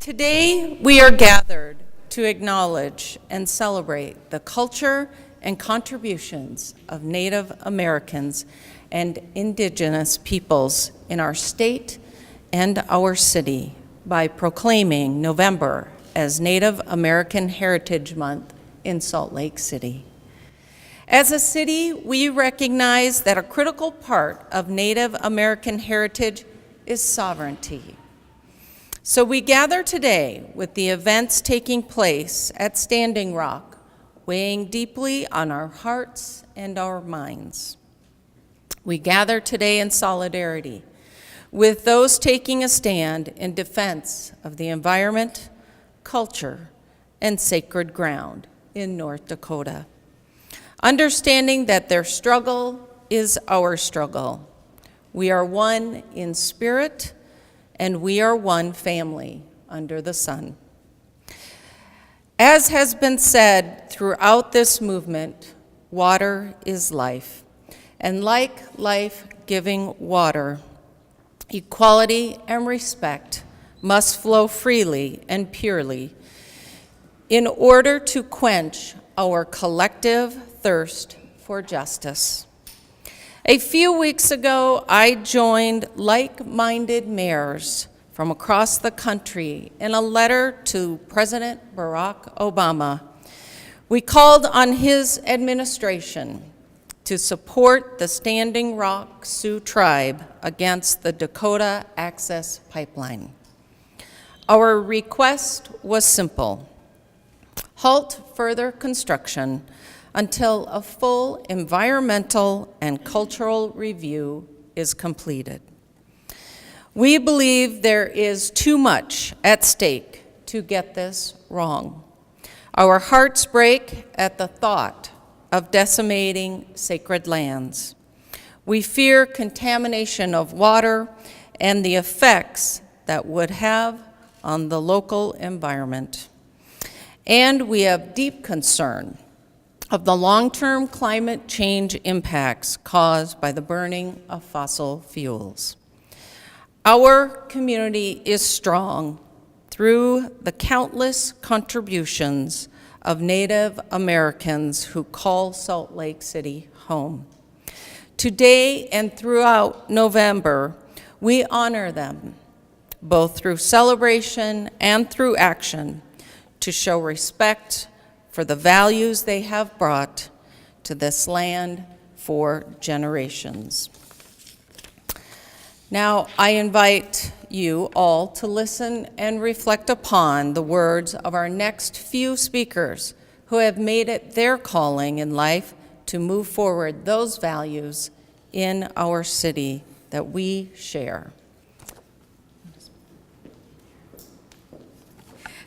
Today, we are gathered to acknowledge and celebrate the culture and contributions of Native Americans and indigenous peoples in our state and our city by proclaiming November as Native American Heritage Month in Salt Lake City. As a city, we recognize that a critical part of Native American heritage is sovereignty. So we gather today with the events taking place at Standing Rock, weighing deeply on our hearts and our minds. We gather today in solidarity with those taking a stand in defense of the environment, culture, and sacred ground in North Dakota. Understanding that their struggle is our struggle. We are one in spirit, and we are one family under the sun. As has been said throughout this movement, water is life. And like life-giving water, equality and respect must flow freely and purely in order to quench our collective thirst for justice. A few weeks ago, I joined like-minded mayors from across the country in a letter to President Barack Obama. We called on his administration to support the Standing Rock Sioux Tribe against the Dakota Access Pipeline. Our request was simple: halt further construction until a full environmental and cultural review is completed. We believe there is too much at stake to get this wrong. Our hearts break at the thought of decimating sacred lands. We fear contamination of water and the effects that would have on the local environment. And we have deep concern of the long-term climate change impacts caused by the burning of fossil fuels. Our community is strong through the countless contributions of Native Americans who call Salt Lake City home. Today and throughout November, we honor them, both through celebration and through action, to show respect for the values they have brought to this land for generations. Now, I invite you all to listen and reflect upon the words of our next few speakers who have made it their calling in life to move forward those values in our city that we share.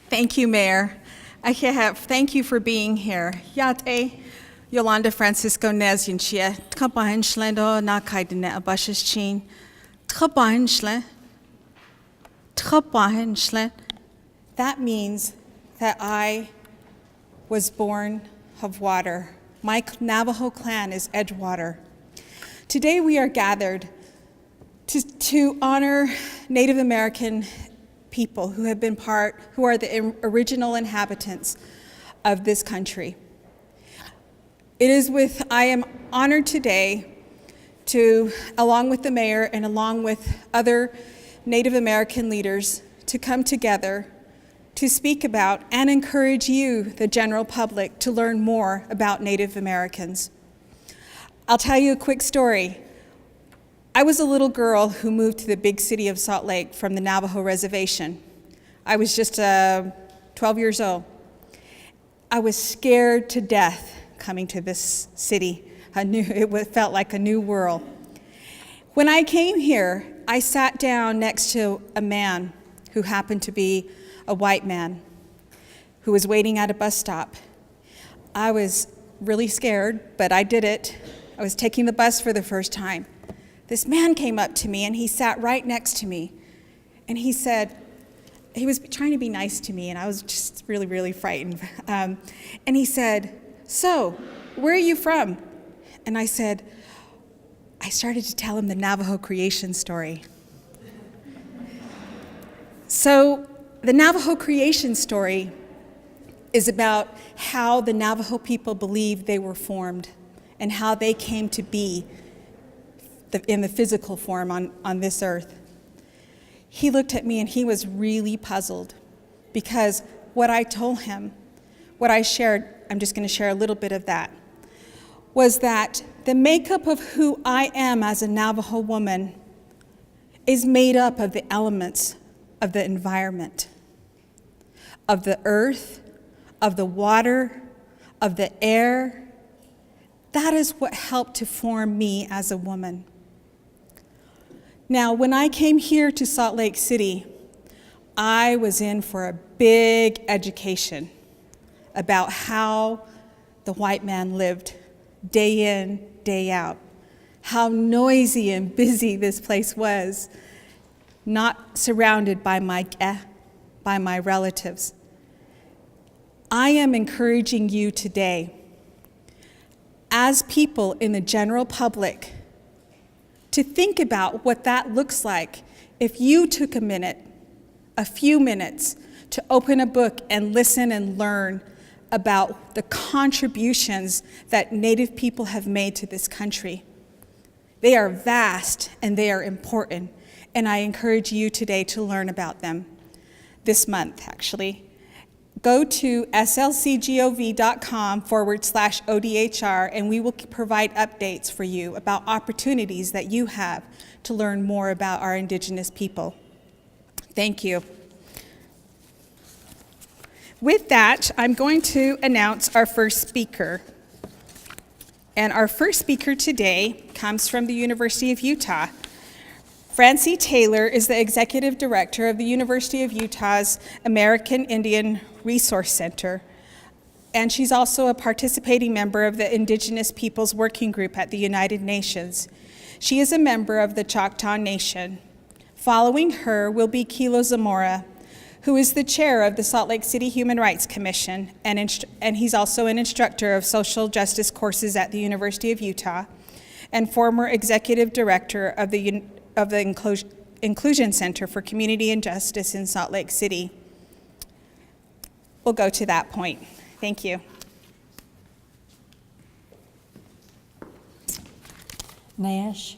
Thank you, Mayor. Thank you for being here. Yate Yolanda Francisco-Nez yinchia tkabahin shlendo na kaidine abashis chin tkabahin shlen. That means that I was born of water. My Navajo clan is Edgewater. Today we are gathered to honor Native American people who are the original inhabitants of this country. I am honored today to, along with the mayor and along with other Native American leaders, to come together to speak about and encourage you, the general public, to learn more about Native Americans. I'll tell you a quick story. I was a little girl who moved to the big city of Salt Lake from the Navajo reservation. I was just 12 years old. I was scared to death coming to this city. It felt like a new world. When I came here, I sat down next to a man who happened to be a white man who was waiting at a bus stop. I was really scared, but I did it. I was taking the bus for the first time. This man came up to me and he sat right next to me. And he said, he was trying to be nice to me and I was just really, really frightened. And he said, "So, where are you from?" And I said, I started to tell him the Navajo creation story. So The Navajo creation story is about how the Navajo people believed they were formed and how they came to be in the physical form on this earth. He looked at me and he was really puzzled because what I told him, what I shared, I'm just going to share a little bit of that, was that the makeup of who I am as a Navajo woman is made up of the elements of the environment, of the earth, of the water, of the air. That is what helped to form me as a woman. Now, when I came here to Salt Lake City, I was in for a big education about how the white man lived day in, day out, how noisy and busy this place was, not surrounded by my relatives. I am encouraging you today, as people in the general public, to think about what that looks like if you took a few minutes, to open a book and listen and learn about the contributions that Native people have made to this country. They are vast and they are important, and I encourage you today to learn about them. This month, actually. Go to slcgov.com/ODHR, and we will provide updates for you about opportunities that you have to learn more about our Indigenous people. Thank you. With that, I'm going to announce our first speaker. And our first speaker today comes from the University of Utah. Francie Taylor is the Executive Director of the University of Utah's American Indian Resource Center, and she's also a participating member of the Indigenous Peoples Working Group at the United Nations. She is a member of the Choctaw Nation. Following her will be Kilo Zamora, who is the chair of the Salt Lake City Human Rights Commission, and he's also an instructor of social justice courses at the University of Utah, and former executive director of the Inclusion Center for Community and Justice in Salt Lake City. We'll go to that point. Thank you. Nash,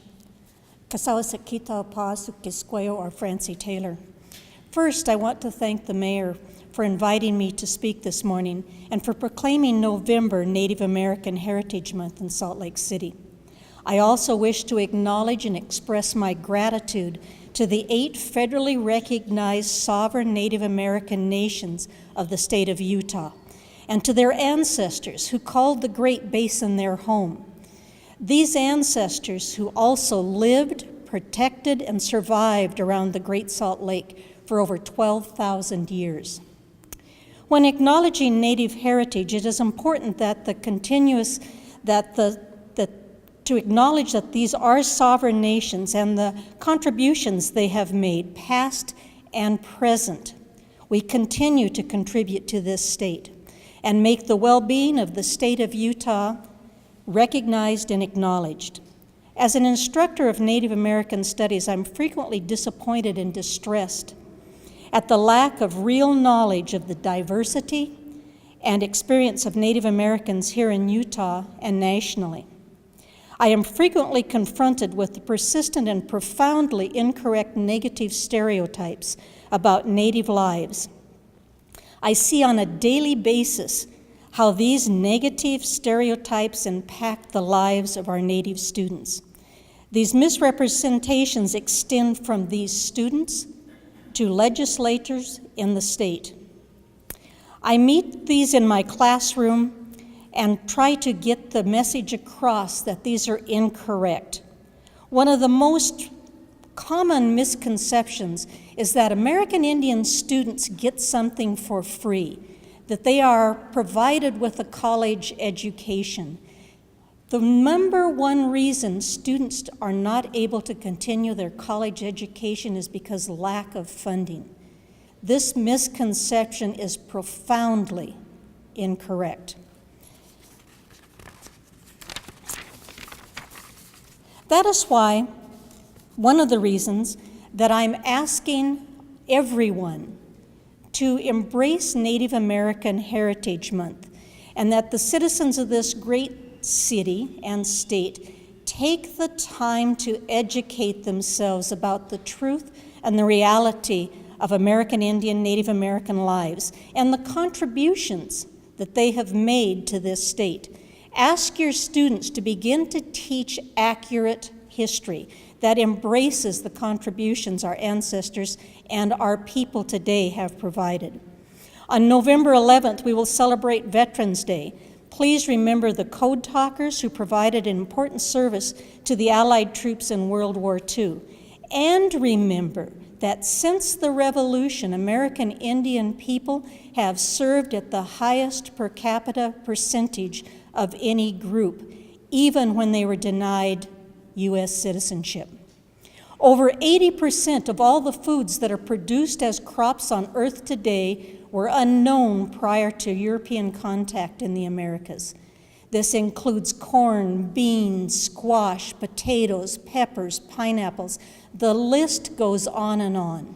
Kasawasakita Pasukisqueo, or Francie Taylor. First, I want to thank the mayor for inviting me to speak this morning and for proclaiming November Native American Heritage Month in Salt Lake City. I also wish to acknowledge and express my gratitude to the 8 federally recognized sovereign Native American nations of the state of Utah, and to their ancestors who called the Great Basin their home. These ancestors who also lived, protected, and survived around the Great Salt Lake for over 12,000 years. When acknowledging Native heritage, it is important that to acknowledge that these are sovereign nations and the contributions they have made, past and present. We continue to contribute to this state and make the well-being of the state of Utah recognized and acknowledged. As an instructor of Native American studies, I'm frequently disappointed and distressed at the lack of real knowledge of the diversity and experience of Native Americans here in Utah and nationally. I am frequently confronted with the persistent and profoundly incorrect negative stereotypes about Native lives. I see on a daily basis how these negative stereotypes impact the lives of our Native students. These misrepresentations extend from these students to legislators in the state. I meet these in my classroom and try to get the message across that these are incorrect. One of the most common misconceptions is that American Indian students get something for free, that they are provided with a college education. The number one reason students are not able to continue their college education is because of lack of funding. This misconception is profoundly incorrect. That is why, one of the reasons that I'm asking everyone to embrace Native American Heritage Month, and that the citizens of this great city and state take the time to educate themselves about the truth and the reality of American Indian, Native American lives and the contributions that they have made to this state. Ask your students to begin to teach accurate history that embraces the contributions our ancestors and our people today have provided. On November 11th, we will celebrate Veterans Day. Please remember the code talkers who provided an important service to the Allied troops in World War II. And remember that since the Revolution, American Indian people have served at the highest per capita percentage of any group, even when they were denied U.S. citizenship. Over 80% of all the foods that are produced as crops on Earth today were unknown prior to European contact in the Americas. This includes corn, beans, squash, potatoes, peppers, pineapples. The list goes on and on.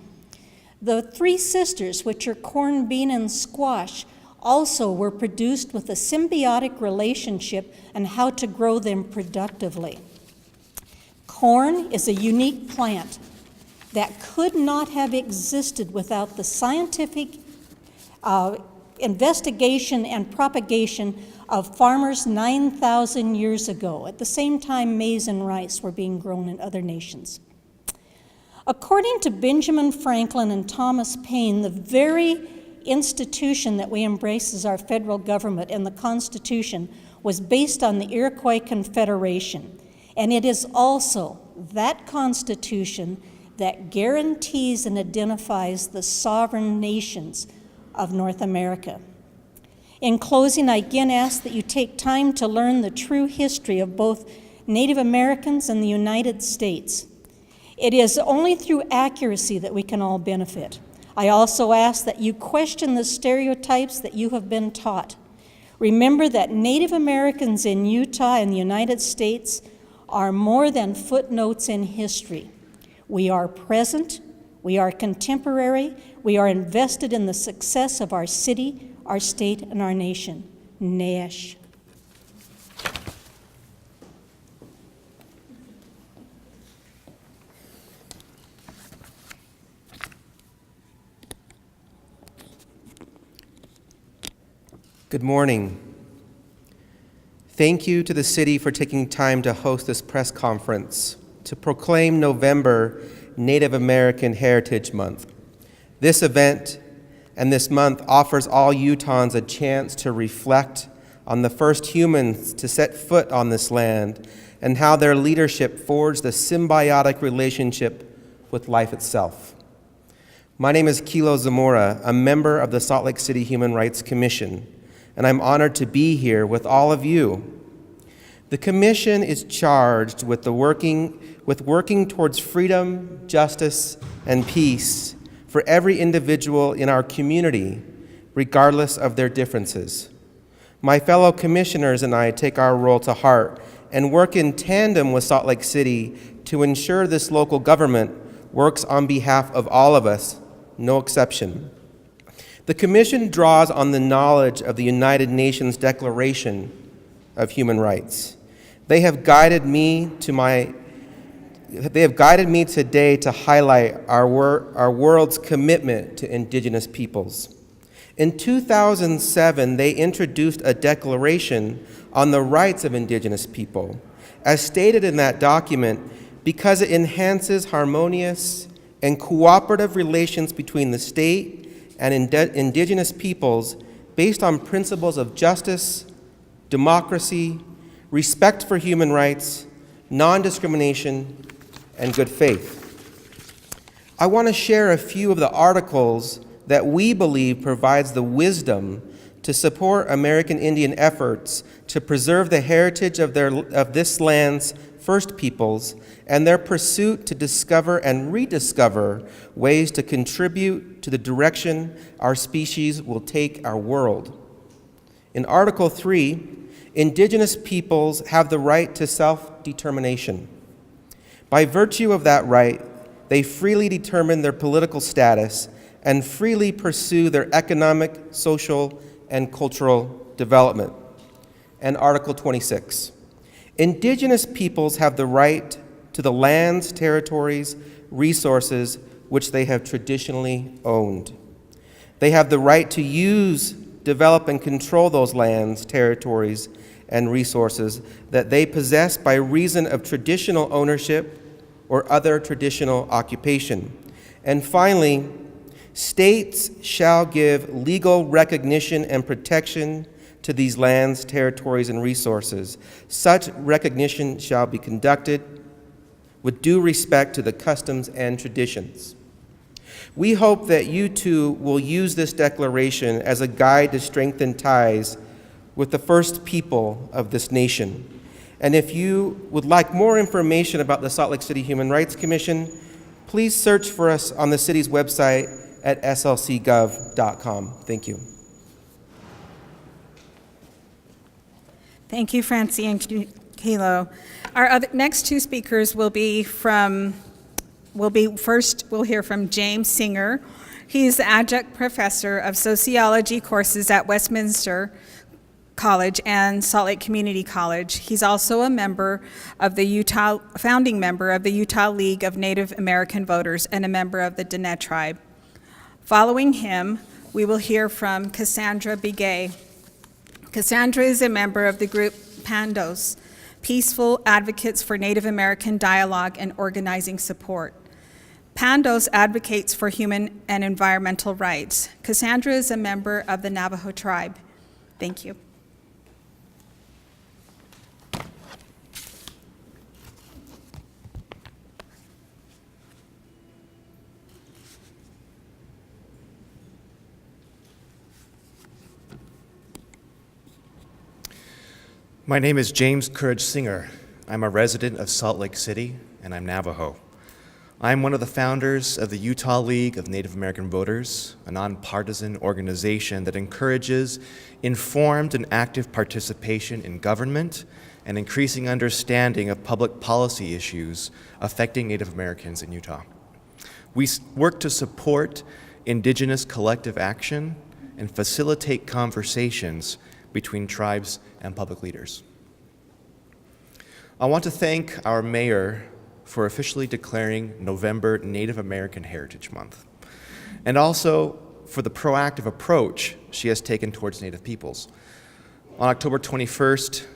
The three sisters, which are corn, bean, and squash, also were produced with a symbiotic relationship and how to grow them productively. Corn is a unique plant that could not have existed without the scientific investigation and propagation of farmers 9,000 years ago. At the same time, maize and rice were being grown in other nations. According to Benjamin Franklin and Thomas Paine, the very institution that we embrace as our federal government and the Constitution was based on the Iroquois Confederation. And it is also that Constitution that guarantees and identifies the sovereign nations of North America. In closing, I again ask that you take time to learn the true history of both Native Americans and the United States. It is only through accuracy that we can all benefit. I also ask that you question the stereotypes that you have been taught. Remember that Native Americans in Utah and the United States are more than footnotes in history. We are present, we are contemporary, we are invested in the success of our city, our state, and our nation. Nesh. Good morning. Thank you to the city for taking time to host this press conference to proclaim November Native American Heritage Month. This event and this month offers all Utahns a chance to reflect on the first humans to set foot on this land and how their leadership forged a symbiotic relationship with life itself. My name is Kilo Zamora, a member of the Salt Lake City Human Rights Commission, and I'm honored to be here with all of you. The Commission is charged with working towards freedom, justice, and peace for every individual in our community, regardless of their differences. My fellow commissioners and I take our role to heart and work in tandem with Salt Lake City to ensure this local government works on behalf of all of us, no exception. The Commission draws on the knowledge of the United Nations Declaration of Human Rights. They have guided me today to highlight our world's commitment to indigenous peoples. In 2007, they introduced a declaration on the rights of indigenous people. As stated in that document, because it enhances harmonious and cooperative relations between the state and indigenous peoples based on principles of justice, democracy, respect for human rights, non-discrimination, and good faith. I want to share a few of the articles that we believe provides the wisdom to support American Indian efforts to preserve the heritage of this land's first peoples and their pursuit to discover and rediscover ways to contribute to the direction our species will take our world. In Article 3, indigenous peoples have the right to self-determination. By virtue of that right, they freely determine their political status and freely pursue their economic, social, and cultural development. And Article 26. Indigenous peoples have the right to the lands, territories, resources which they have traditionally owned. They have the right to use, develop, and control those lands, territories, and resources that they possess by reason of traditional ownership or other traditional occupation. And finally, states shall give legal recognition and protection to these lands, territories, and resources. Such recognition shall be conducted with due respect to the customs and traditions. We hope that you too will use this declaration as a guide to strengthen ties with the first people of this nation. And if you would like more information about the Salt Lake City Human Rights Commission, please search for us on the city's website at slcgov.com. Thank you. Thank you, Francie and Kilo. Our next two speakers will be we'll hear from James Singer. He's the adjunct professor of sociology courses at Westminster College and Salt Lake Community College. He's also a member of the founding member of the Utah League of Native American Voters and a member of the Diné tribe. Following him, we will hear from Cassandra Begay. Cassandra is a member of the group PANDOS, Peaceful Advocates for Native American Dialogue and Organizing Support. PANDOS advocates for human and environmental rights. Cassandra is a member of the Navajo tribe. Thank you. My name is James Courage Singer. I'm a resident of Salt Lake City, and I'm Navajo. I'm one of the founders of the Utah League of Native American Voters, a nonpartisan organization that encourages informed and active participation in government and increasing understanding of public policy issues affecting Native Americans in Utah. We work to support indigenous collective action and facilitate conversations between tribes and public leaders. I want to thank our mayor for officially declaring November Native American Heritage Month, and also for the proactive approach she has taken towards Native peoples. On October 21st,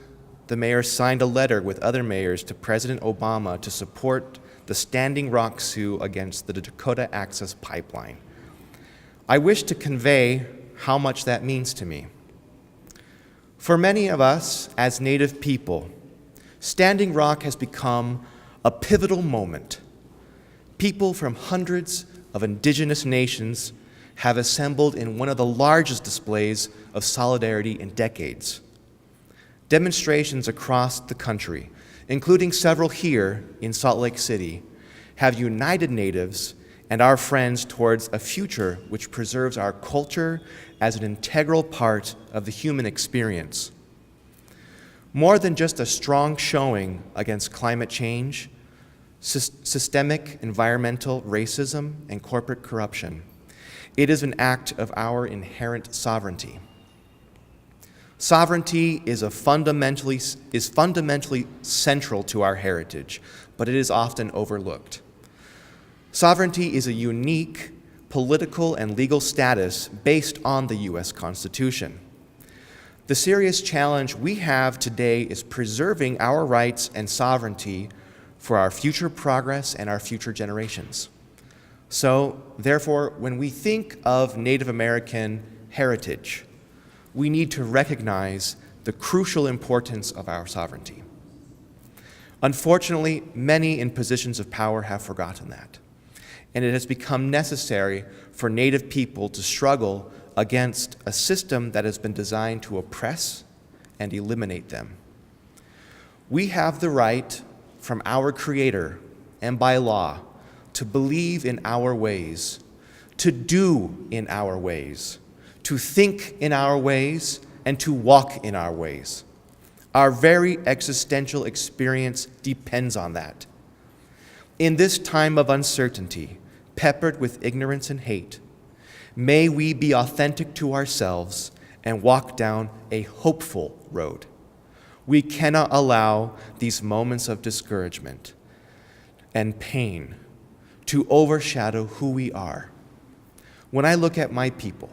the mayor signed a letter with other mayors to President Obama to support the Standing Rock Sioux against the Dakota Access Pipeline. I wish to convey how much that means to me. For many of us as Native people, Standing Rock has become a pivotal moment. People from hundreds of indigenous nations have assembled in one of the largest displays of solidarity in decades. Demonstrations across the country, including several here in Salt Lake City, have united Natives and our friends towards a future which preserves our culture as an integral part of the human experience. More than just a strong showing against climate change, systemic environmental racism, and corporate corruption, it is an act of our inherent sovereignty. Sovereignty is fundamentally central to our heritage, but it is often overlooked. Sovereignty is a unique political and legal status based on the U.S. Constitution. The serious challenge we have today is preserving our rights and sovereignty for our future progress and our future generations. So, therefore, when we think of Native American heritage, we need to recognize the crucial importance of our sovereignty. Unfortunately, many in positions of power have forgotten that, and it has become necessary for Native people to struggle against a system that has been designed to oppress and eliminate them. We have the right from our Creator and by law to believe in our ways, to do in our ways, to think in our ways, and to walk in our ways. Our very existential experience depends on that. In this time of uncertainty, peppered with ignorance and hate, May we be authentic to ourselves and walk down a hopeful road. We cannot allow these moments of discouragement and pain to overshadow who we are. When I look at my people,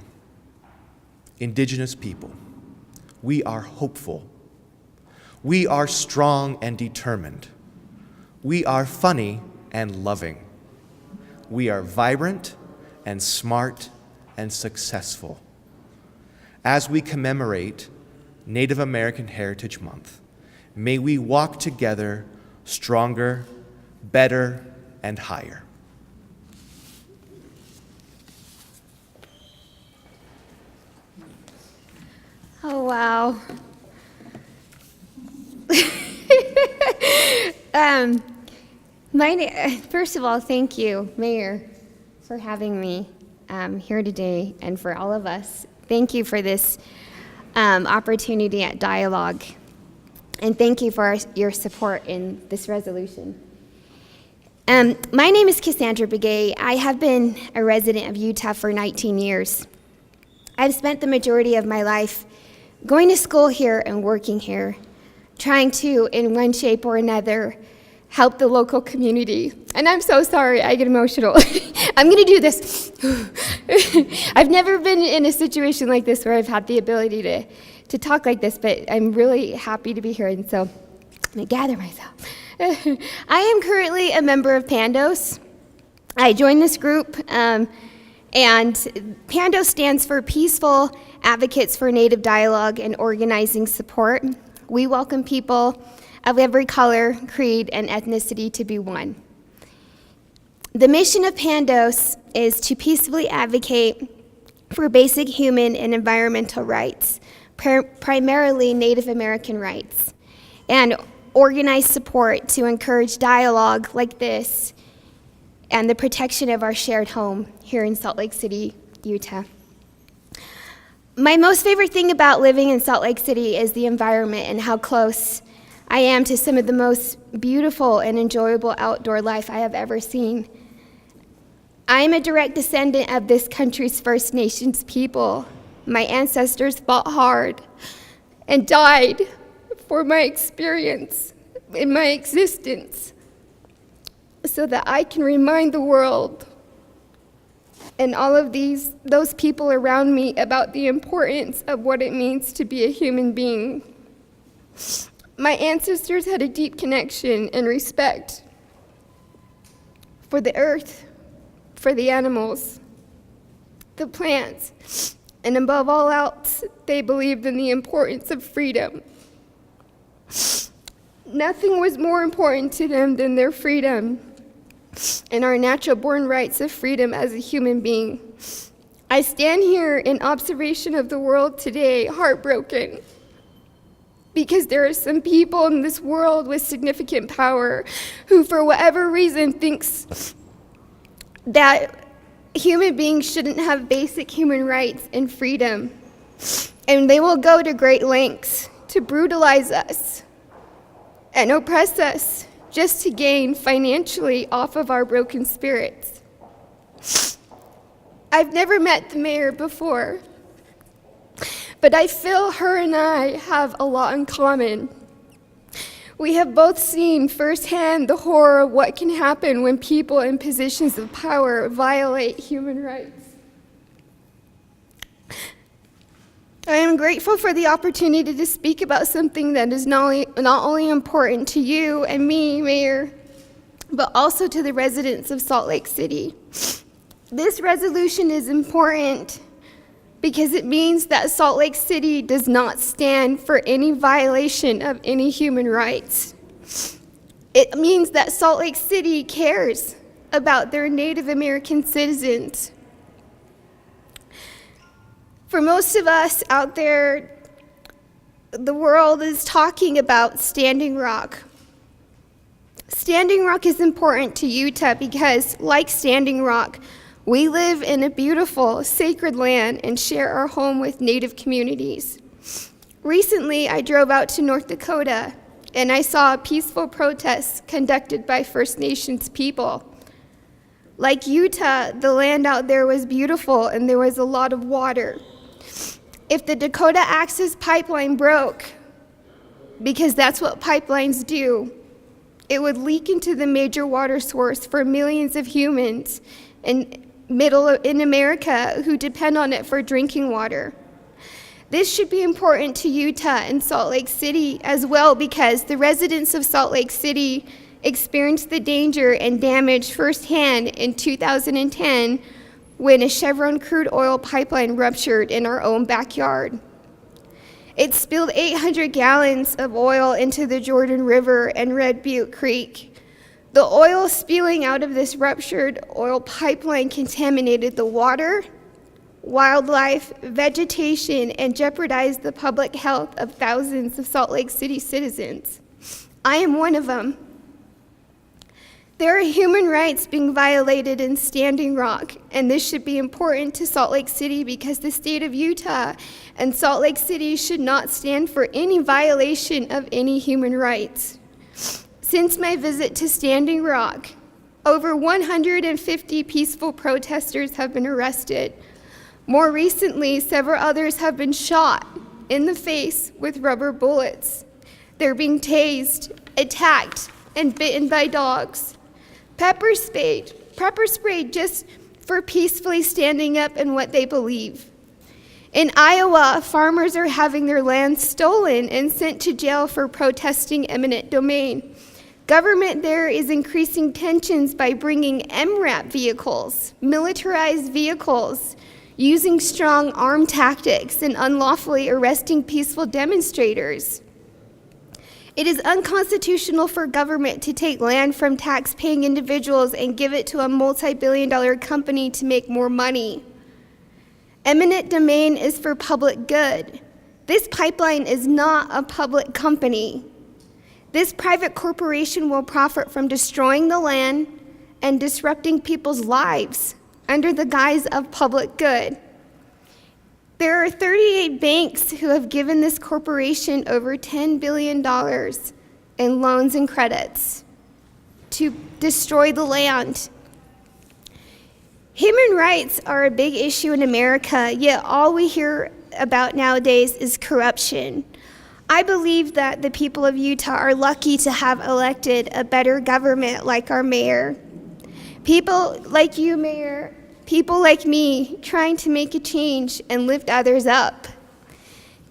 indigenous people, we are hopeful. We are strong and determined. We are funny and loving. We are vibrant and smart and successful. As we commemorate Native American Heritage Month, may we walk together stronger, better, and higher. Oh, wow. First of all, thank you, Mayor, for having me here today, and for all of us. Thank you for this opportunity at Dialogue, and thank you for your support in this resolution. My name is Cassandra Begay. I have been a resident of Utah for 19 years. I've spent the majority of my life going to school here and working here, trying to, in one shape or another, help the local community. And I'm so sorry, I get emotional. I'm gonna do this. I've never been in a situation like this where I've had the ability to talk like this, but I'm really happy to be here, and so I'm gonna gather myself. I am currently a member of PANDOS. I joined this group, and PANDOS stands for Peaceful Advocates for Native Dialogue and Organizing Support. We welcome people of every color, creed, and ethnicity to be one. The mission of PANDOS is to peacefully advocate for basic human and environmental rights, primarily Native American rights, and organize support to encourage dialogue like this and the protection of our shared home here in Salt Lake City, Utah. My most favorite thing about living in Salt Lake City is the environment and how close I am to some of the most beautiful and enjoyable outdoor life I have ever seen. I am a direct descendant of this country's First Nations people. My ancestors fought hard and died for my experience in my existence so that I can remind the world and all of those people around me about the importance of what it means to be a human being. My ancestors had a deep connection and respect for the earth, for the animals, the plants, and above all else, they believed in the importance of freedom. Nothing was more important to them than their freedom and our natural-born rights of freedom as a human being. I stand here in observation of the world today, heartbroken, because there are some people in this world with significant power who, for whatever reason, thinks that human beings shouldn't have basic human rights and freedom. And they will go to great lengths to brutalize us and oppress us just to gain financially off of our broken spirits. I've never met the mayor before, but I feel her and I have a lot in common. We have both seen firsthand the horror of what can happen when people in positions of power violate human rights. I am grateful for the opportunity to speak about something that is not only important to you and me, Mayor, but also to the residents of Salt Lake City. This resolution is important because it means that Salt Lake City does not stand for any violation of any human rights. It means that Salt Lake City cares about their Native American citizens. For most of us out there, the world is talking about Standing Rock. Standing Rock is important to Utah because, like Standing Rock, we live in a beautiful, sacred land and share our home with Native communities. Recently, I drove out to North Dakota, and I saw a peaceful protest conducted by First Nations people. Like Utah, the land out there was beautiful and there was a lot of water. If the Dakota Access Pipeline broke, because that's what pipelines do, it would leak into the major water source for millions of humans in America who depend on it for drinking water. This should be important to Utah and Salt Lake City as well, because the residents of Salt Lake City experienced the danger and damage firsthand in 2010 when a Chevron crude oil pipeline ruptured in our own backyard. It spilled 800 gallons of oil into the Jordan River and Red Butte Creek. The oil spewing out of this ruptured oil pipeline contaminated the water, wildlife, vegetation, and jeopardized the public health of thousands of Salt Lake City citizens. I am one of them. There are human rights being violated in Standing Rock, and this should be important to Salt Lake City because the state of Utah and Salt Lake City should not stand for any violation of any human rights. Since my visit to Standing Rock, over 150 peaceful protesters have been arrested. More recently, several others have been shot in the face with rubber bullets. They're being tased, attacked, and bitten by dogs. Pepper sprayed just for peacefully standing up in what they believe. In Iowa, farmers are having their land stolen and sent to jail for protesting eminent domain. Government there is increasing tensions by bringing MRAP vehicles, militarized vehicles, using strong arm tactics and unlawfully arresting peaceful demonstrators. It is unconstitutional for government to take land from tax-paying individuals and give it to a multi-billion-dollar company to make more money. Eminent domain is for public good. This pipeline is not a public company. This private corporation will profit from destroying the land and disrupting people's lives under the guise of public good. There are 38 banks who have given this corporation over $10 billion in loans and credits to destroy the land. Human rights are a big issue in America, yet all we hear about nowadays is corruption. I believe that the people of Utah are lucky to have elected a better government like our mayor. People like you, Mayor, people like me, trying to make a change and lift others up.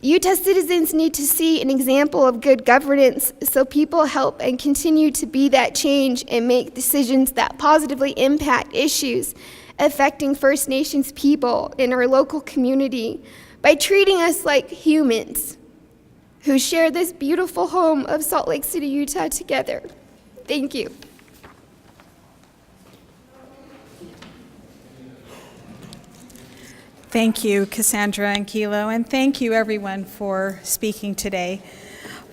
Utah citizens need to see an example of good governance so people help and continue to be that change and make decisions that positively impact issues affecting First Nations people in our local community by treating us like humans who share this beautiful home of Salt Lake City, Utah together. Thank you. Thank you, Cassandra and Kilo, and thank you everyone for speaking today.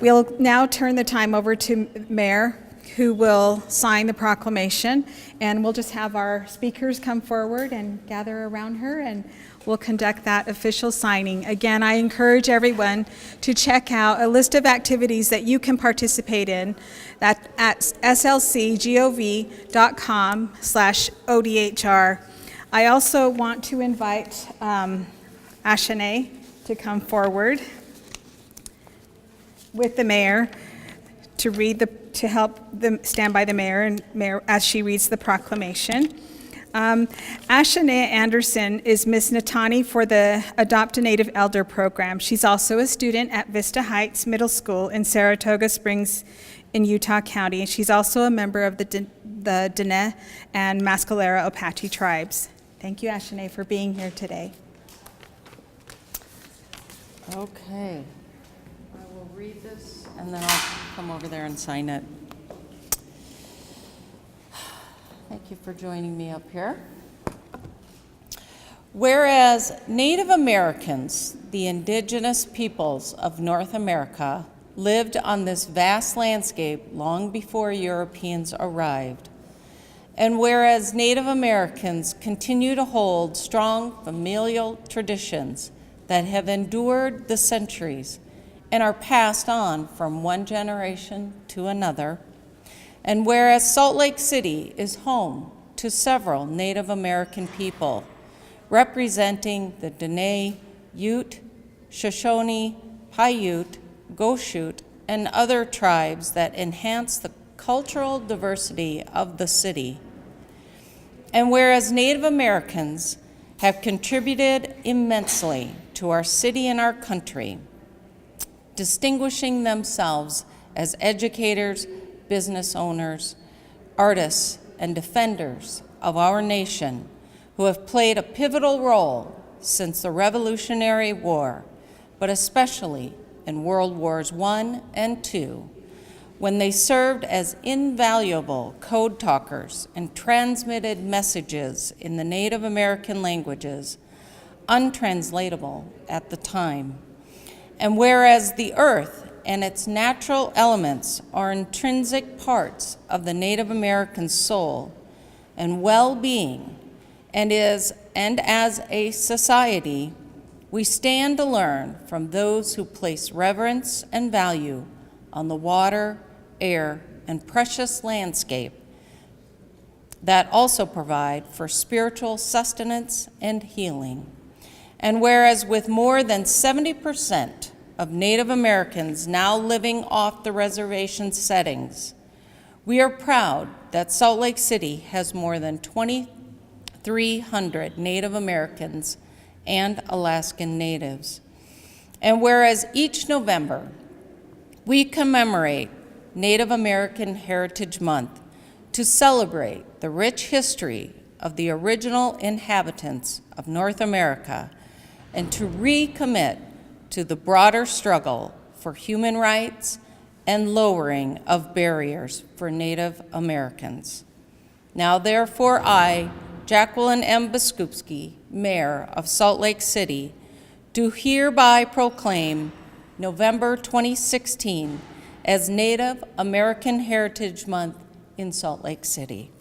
We'll now turn the time over to Mayor, who will sign the proclamation, and we'll just have our speakers come forward and gather around her, and we'll conduct that official signing. Again, I encourage everyone to check out a list of activities that you can participate in at slcgov.com/ODHR. I also want to invite Ashane to come forward with the mayor to help stand by the mayor as she reads the proclamation. Ashane Anderson is Miss Natani for the Adopt a Native Elder program. She's also a student at Vista Heights Middle School in Saratoga Springs in Utah County. She's also a member of the Diné and Mescalero Apache tribes. Thank you, Ashane, for being here today. Okay. I will read this and then I'll come over there and sign it. Thank you for joining me up here. Whereas Native Americans, the indigenous peoples of North America, lived on this vast landscape long before Europeans arrived. And whereas Native Americans continue to hold strong familial traditions that have endured the centuries and are passed on from one generation to another, and whereas Salt Lake City is home to to several Native American people, representing the Dene, Ute, Shoshone, Paiute, Goshute, and other tribes that enhance the cultural diversity of the city. And whereas Native Americans have contributed immensely to our city and our country, distinguishing themselves as educators, business owners, artists, and defenders of our nation, who have played a pivotal role since the Revolutionary War, but especially in World Wars I and II, when they served as invaluable code talkers and transmitted messages in the Native American languages, untranslatable at the time. And whereas the earth and its natural elements are intrinsic parts of the Native American soul and well-being, and as a society, we stand to learn from those who place reverence and value on the water, air, and precious landscape that also provide for spiritual sustenance and healing. And whereas with more than 70% of Native Americans now living off the reservation settings, we are proud that Salt Lake City has more than 2,300 Native Americans and Alaskan Natives. And whereas each November we commemorate Native American Heritage Month to celebrate the rich history of the original inhabitants of North America and to recommit to the broader struggle for human rights and lowering of barriers for Native Americans. Now therefore I, Jacqueline M. Biskupski, Mayor of Salt Lake City, do hereby proclaim November 2016 as Native American Heritage Month in Salt Lake City.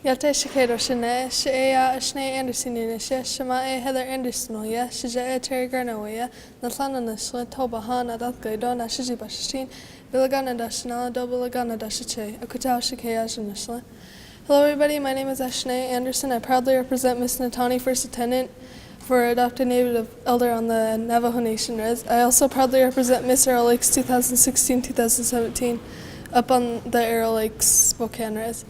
Yalteshikero Shane, Shea, Shane Anderson in Shema, Heather Andersonoya, Shija, Terry Garnoya, Natlana Nashla, Tobahana, Dalgaidona, Shijibashin, Bilagana Dashna, Dobilagana Dashiche, Akutao Shikea Janishla. Hello, everybody. My name is Ashnae Anderson. I proudly represent Miss Natani, First Attendant for Adopted Native Elder on the Navajo Nation Res. I also proudly represent Miss Arrow Lakes 2016-2017 up on the Arrow Lakes Spokane Res.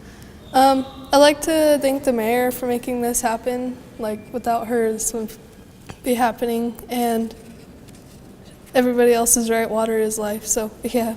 I'd like to thank the mayor for making this happen. Like, without her, this wouldn't be happening. And everybody else is right. Water is life. So, yeah.